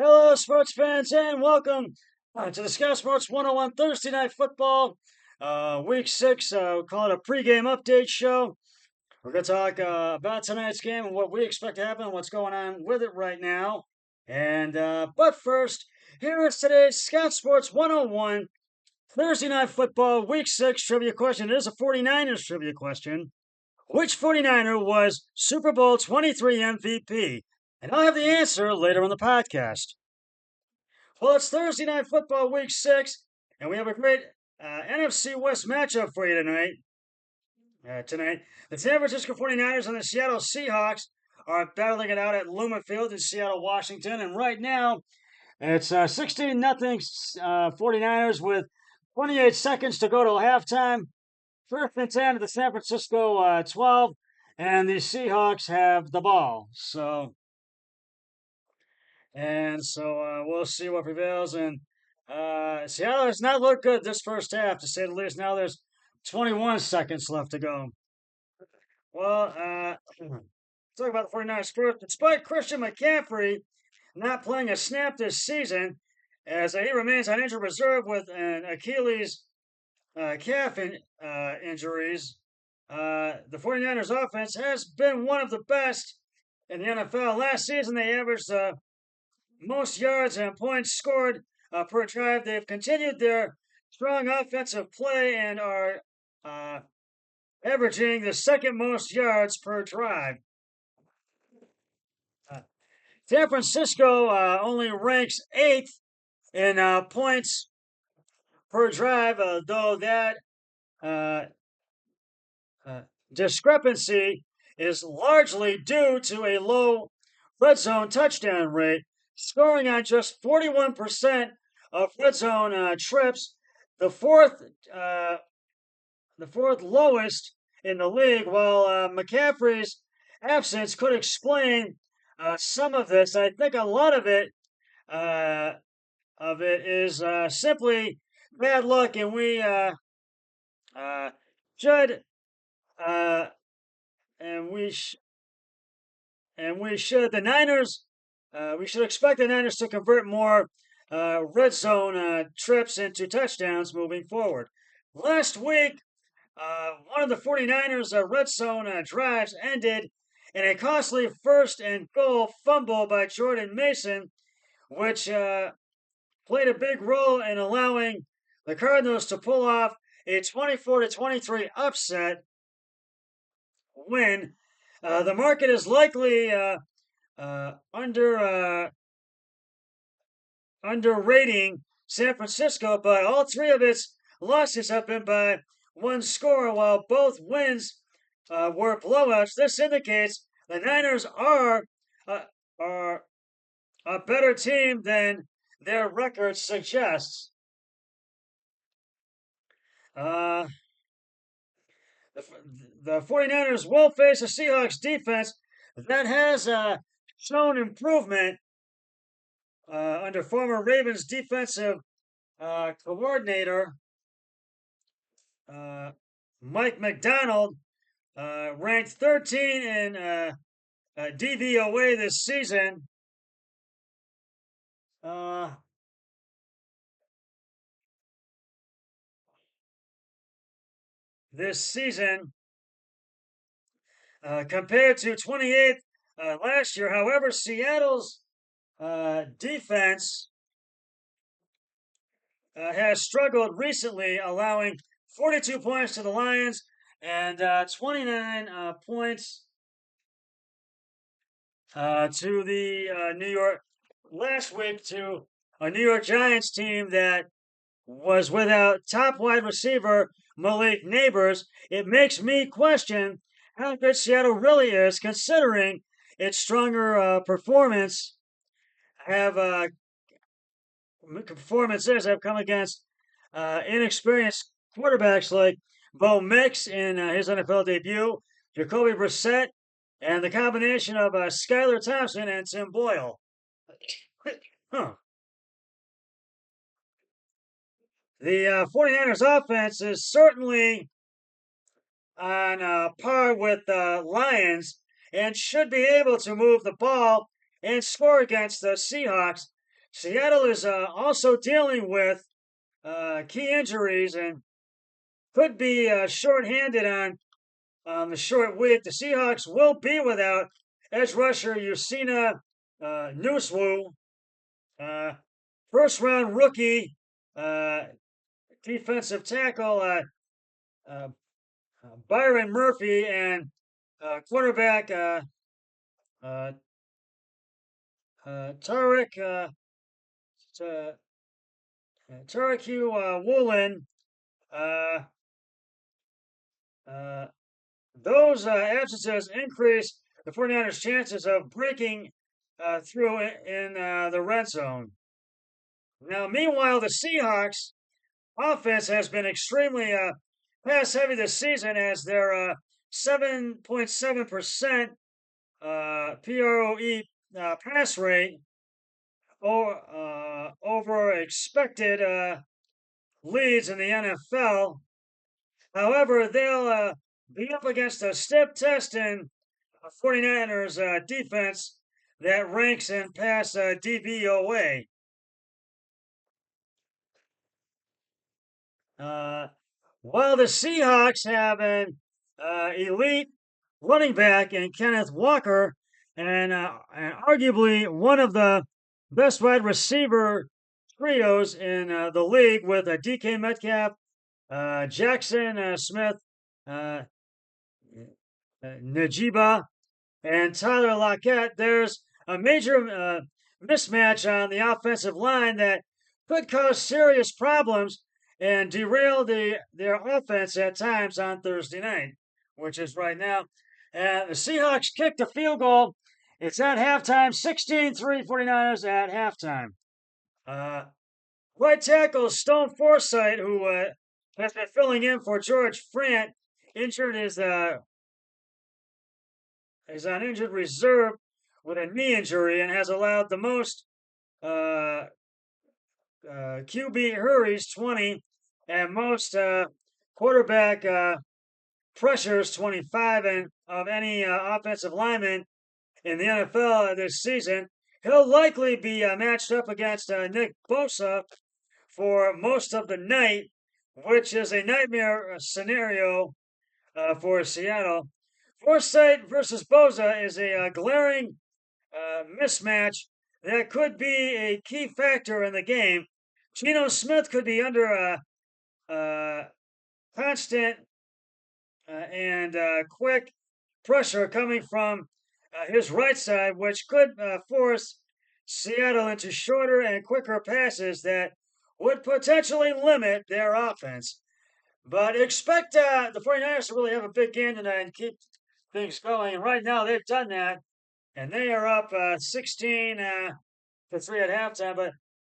Hello, sports fans, and welcome to the Scout Sports 101 Thursday Night Football, Week 6. We call it a pregame update show. We're going to talk about tonight's game and what we expect to happen and what's going on with it right now. But first, here is today's Scout Sports 101 Thursday Night Football, Week 6 trivia question. It is a 49ers trivia question. Which 49er was Super Bowl 23 MVP? And I'll have the answer later in the podcast. Well, it's Thursday Night Football Week 6, and we have a great NFC West matchup for you tonight. The San Francisco 49ers and the Seattle Seahawks are battling it out at Lumen Field in Seattle, Washington. And right now, it's 16-0 49ers with 28 seconds to go to halftime. First and 10 to the San Francisco 12, and the Seahawks have the ball. So we'll see what prevails. And Seattle has not looked good this first half, to say the least. Now there's 21 seconds left to go. Well, talk about the 49ers first. Despite Christian McCaffrey not playing a snap this season, as he remains on injured reserve with an Achilles calf injuries, the 49ers offense has been one of the best in the NFL. Last season, they averaged most yards and points scored per drive. They've continued their strong offensive play and are averaging the second most yards per drive. San Francisco only ranks 8th in points per drive, though that discrepancy is largely due to a low red zone touchdown rate, scoring on just 41% of red zone trips, the fourth lowest in the league. While McCaffrey's absence could explain some of this, I think a lot of it is simply bad luck, and we should and we sh- and we should the Niners. We should expect the Niners to convert more red zone trips into touchdowns moving forward. Last week, one of the 49ers' red zone drives ended in a costly first and goal fumble by Jordan Mason, which played a big role in allowing the Cardinals to pull off a 24-23 upset win. The market is likely underrating San Francisco, but all three of its losses have been by one score, while both wins were blowouts. This indicates the Niners are a better team than their record suggests. The 49ers will face a Seahawks defense that has shown improvement under former Ravens defensive coordinator Mike McDonald, ranked 13 in DVOA this season. Compared to 28th last year. However, Seattle's defense has struggled recently, allowing 42 points to the Lions and 29 points to the New York last week to a New York Giants team that was without top wide receiver Malik Neighbors. It makes me question how good Seattle really is, considering its stronger performances have come against inexperienced quarterbacks like Bo Mix in his NFL debut, Jacoby Brissett, and the combination of Skylar Thompson and Tim Boyle. Huh. The 49ers offense is certainly on par with the Lions and should be able to move the ball and score against the Seahawks. Seattle is also dealing with key injuries and could be shorthanded on the short week. The Seahawks will be without edge rusher Yusina Newswu, uh, first round rookie uh, defensive tackle uh, Byron Murphy, and quarterback uh, Tarek Tarek Woolen. Uh, uh, those absences increase the 49ers' chances of breaking through in the red zone. Now, meanwhile, the Seahawks offense has been extremely pass heavy this season as their 7.7% PROE pass rate or over expected leads in the NFL. However, they'll be up against a stiff test in 49ers defense that ranks in pass DVOA. Uh, while the Seahawks have an elite running back in Kenneth Walker and arguably one of the best wide receiver trios in the league with DK Metcalf, Jackson Smith, uh, Najiba, and Tyler Lockett, there's a major mismatch on the offensive line that could cause serious problems and derail their offense at times on Thursday night, which is right now. And the Seahawks kicked a field goal. It's at halftime, 16-3 49ers at halftime. Uh, right tackle Stone Forsythe, who has been filling in for George Frant, injured is on injured reserve with a knee injury and has allowed the most uh, QB hurries, 20, and most quarterback pressures, 25, and of any offensive lineman in the NFL this season. He'll likely be matched up against Nick Bosa for most of the night, which is a nightmare scenario for Seattle. Forsythe versus Bosa is a glaring mismatch that could be a key factor in the game. Geno Smith could be under constant and quick pressure coming from his right side, which could force Seattle into shorter and quicker passes that would potentially limit their offense. But expect the 49ers to really have a big game tonight and keep things going. And right now, they've done that, and they are up 16 to 3 at halftime. But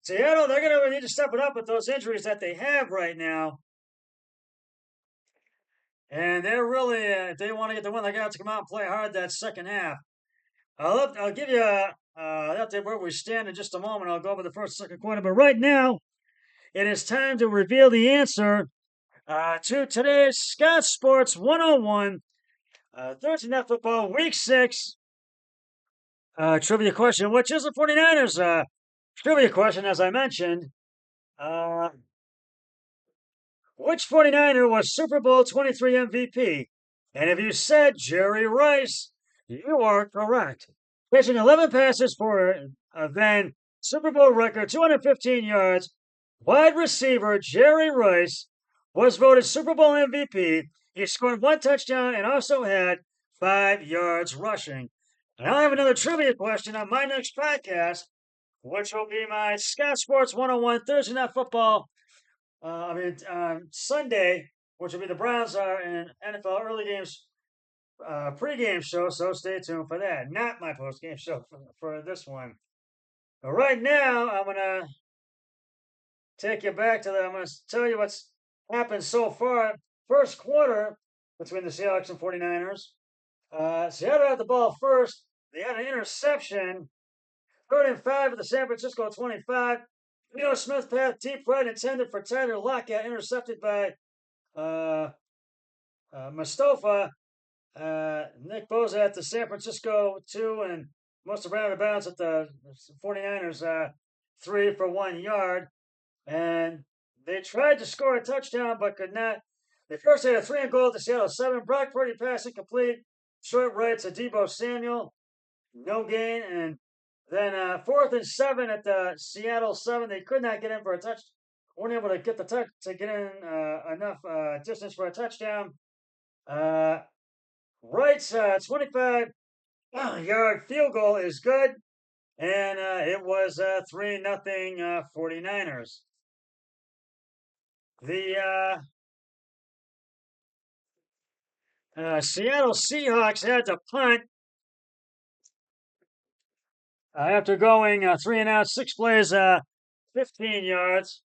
Seattle, they're going to need to step it up with those injuries that they have right now. And they're really, if they want to get the win, they're going to have to come out and play hard that second half. I'll give you an update where we stand in just a moment. I'll go over the first and second quarter. But right now, it is time to reveal the answer to today's Scott Sports 101 Thursday Night Football Week 6 trivia question, which is the 49ers trivia question, as I mentioned. Which 49er was Super Bowl 23 MVP? And if you said Jerry Rice, you are correct. Catching 11 passes for a then Super Bowl record 215 yards, wide receiver Jerry Rice was voted Super Bowl MVP. He scored one touchdown and also had 5 yards rushing. And I'll have another trivia question on my next podcast, which will be my Scott Sports 101 Thursday Night Football Sunday, which will be the Browns and NFL early games pregame show. So stay tuned for that. Not my postgame show for this one. But right now, I'm gonna take you back to I'm gonna tell you what's happened so far. First quarter between the Seahawks and 49ers. Seattle had the ball first. They had an interception. 3rd and 5 at the San Francisco 25. Geno Smith pass deep right intended for Tyler Lockett, intercepted by Mustafa. Nick Bosa at the San Francisco 2 and must have ran out of bounds at the 49ers 3 for 1 yard, and they tried to score a touchdown but could not. They first had a 3-and-goal to Seattle 7. Brock Purdy pass incomplete. Short right to Debo Samuel. No gain. And then 4th and 7 at the Seattle 7. They could not get in for a touch. Weren't able to get the touch to get in enough distance for a touchdown. Wright's 25-yard field goal is good. And it was 3-0 49ers. The Seattle Seahawks had to punt after going 3-and-out, 6 plays, 15 yards.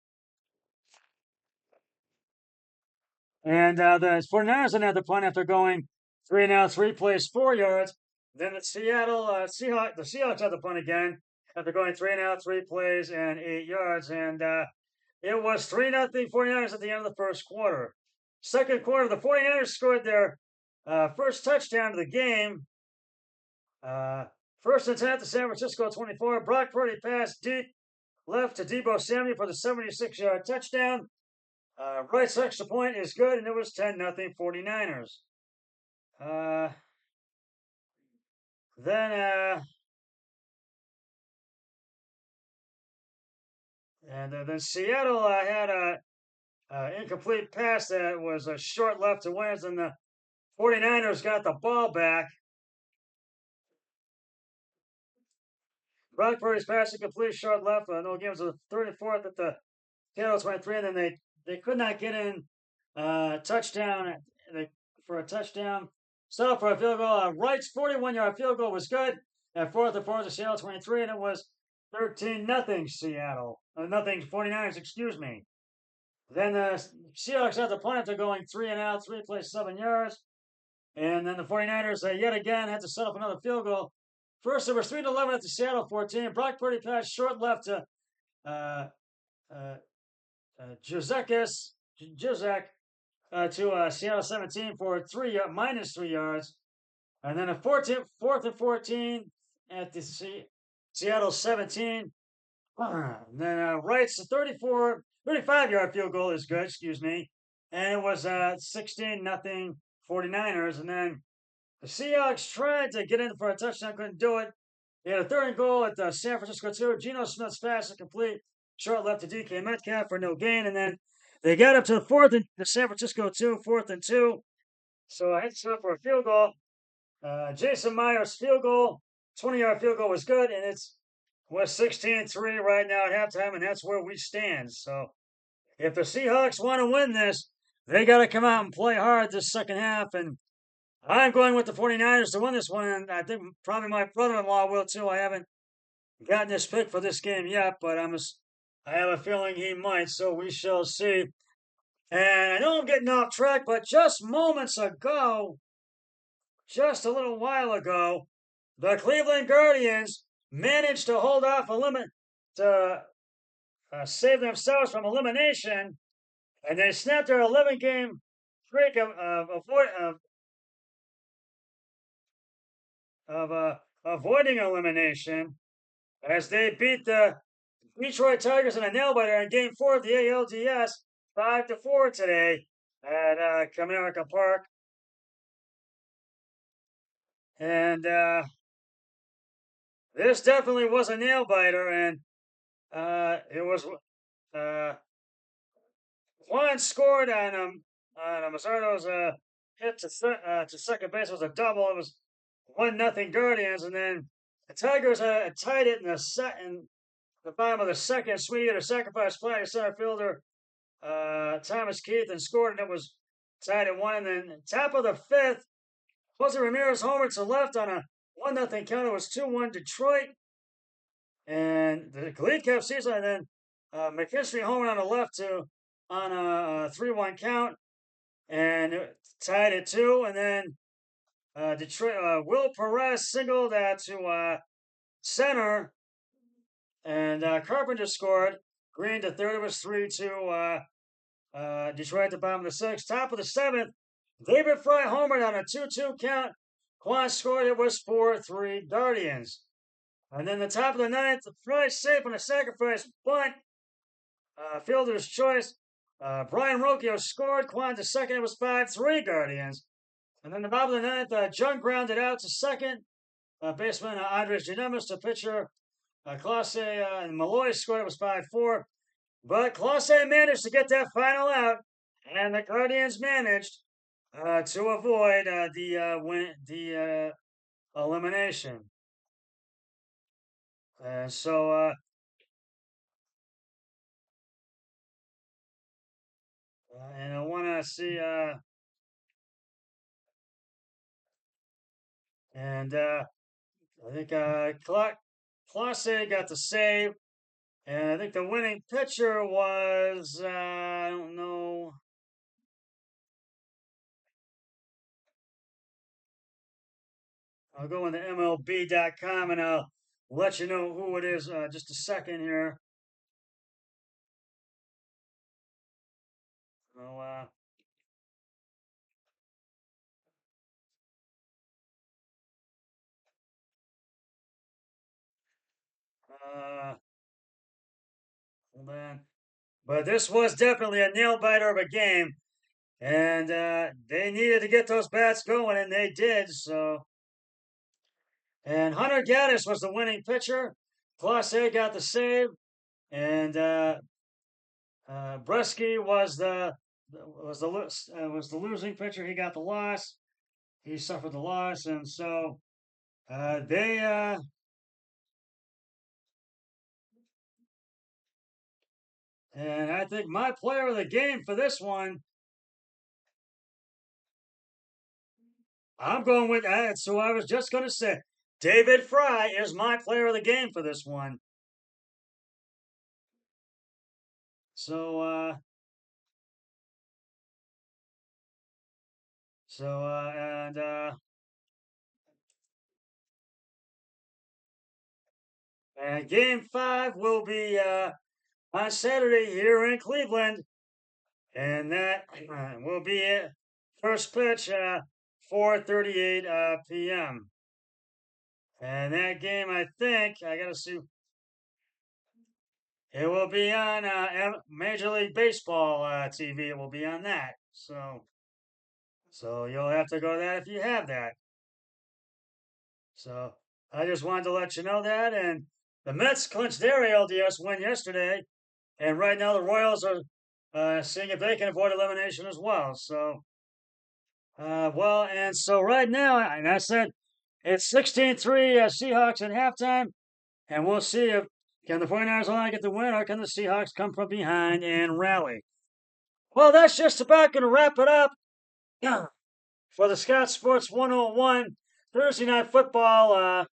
And the 49ers didn't have to punt after going 3-and-out, 3 plays, 4 yards. Then the Seahawks had to punt again after going 3-and-out, 3 plays, and 8 yards. And it was 3-0 49ers at the end of the first quarter. Second quarter, the 49ers scored their first touchdown of the game. First and 10 at the San Francisco 24. Brock Purdy passed deep left to Debo Samuel for the 76-yard touchdown. Wright's extra point is good, and it was 10-0 49ers. Then Seattle had a incomplete pass that was a short left to Williams, and the 49ers got the ball back. Brock Purdy's pass incomplete, short left. No games of the 34th at the Seattle 23, and then they could not get in touchdown for a touchdown. Settled for a field goal. Wright's 41-yard field goal was good at 4th and 4 to Seattle 23, and it was 13-0 Seattle. Nothing 49ers, excuse me. Then the Seahawks had the punt after going 3-and-out, 3 plays, 7 yards. And then the 49ers yet again had to set up another field goal. First, it was 3-11 at the Seattle 14. Brock Purdy passed short left to Juzek to Seattle 17 for minus 3 yards. And then a 4th and 14 at the Seattle 17. Then Wright's 35-yard field goal is good, excuse me. And it was 16-0 49ers. And then the Seahawks tried to get in for a touchdown, couldn't do it. They had a 3rd and goal at the San Francisco 2. Geno Smith's pass is complete. Short left to DK Metcalf for no gain. And then they got up to the 4th and the San Francisco 2, 4th and 2. So I had to set up for a field goal. Jason Myers' field goal, 20-yard field goal was good, and it was 16-3 right now at halftime, and that's where we stand. So if the Seahawks want to win this, they got to come out and play hard this second half, and I'm going with the 49ers to win this one, and I think probably my brother-in-law will too. I haven't gotten his pick for this game yet, but I have a feeling he might, so we shall see. And I know I'm getting off track, but just moments ago, just a little while ago, the Cleveland Guardians managed to hold off to save themselves from elimination, and they snapped their 11-game streak of avoiding elimination as they beat the Detroit Tigers in a nail-biter in Game 4 of the ALDS 5-4 today at Comerica Park. And this definitely was a nail-biter, and it was Juan scored on Mazzardo's hit to second base. It was a double. It was 1-0 Guardians, and then the Tigers tied it in the bottom of the second. Sweetie had a sacrifice fly to center fielder Thomas Keith and scored, and it was tied at 1. And then top of the 5th, Jose Ramirez homered to left on a 1-0 count. It was 2-1 Detroit, and the lead kept season. And then McKinstry homered on the left on a 3-1 count, and it tied at 2. And then Detroit Will Perez singled to center, and Carpenter scored. Green to third. It was 3-2 Detroit at the bottom of the 6th. Top of the 7th, David Fry homered on a 2-2 count. Quan scored. It was 4-3 Guardians. And then the top of the ninth, the Price safe on a sacrifice bunt. Fielder's choice. Brian Rocchio scored. Kwan to second. It was 5-3 Guardians. And then the bottom of the ninth, Jung grounded out to second. Baseman Andres Ginemis to pitcher Clase and Malloy scored. It was 5-4. But Clase managed to get that final out, and the Guardians managed to avoid the elimination. And so, and I want to see, and I think Clase got the save, and I think the winning pitcher was, I don't know. I'll go into MLB.com and I'll let you know who it is just a second here. So, hold on. But this was definitely a nail biter of a game, and they needed to get those bats going, and they did. So, and Hunter Gaddis was the winning pitcher. Clase got the save, and Bresky was the losing pitcher. He got the loss. He suffered the loss, and so they and I think my player of the game for this one, I'm going with that. So I was just going to say, David Fry is my player of the game for this one. So, and Game 5 will be on Saturday here in Cleveland, and that will be it. First pitch, 4:38 p.m. And that game, I think, I gotta see. It will be on Major League Baseball TV. It will be on that. So you'll have to go to that if you have that. So I just wanted to let you know that. And the Mets clinched their ALDS win yesterday, and right now the Royals are seeing if they can avoid elimination as well. So, and so right now, and I said it's 16-3 Seahawks at halftime, and we'll see if can the 49ers only get the win or can the Seahawks come from behind and rally. Well, that's just about going to wrap it up for the Scott Sports 101 Thursday Night Football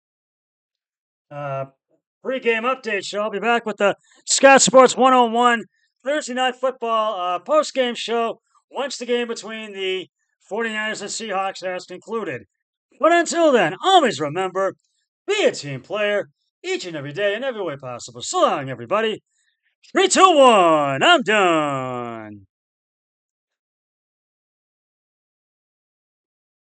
uh, pregame update show. I'll be back with the Scott Sports 101 Thursday Night Football postgame show once the game between the 49ers and Seahawks has concluded. But until then, always remember, be a team player each and every day in every way possible. So long, everybody. 3, 2, 1, I'm done.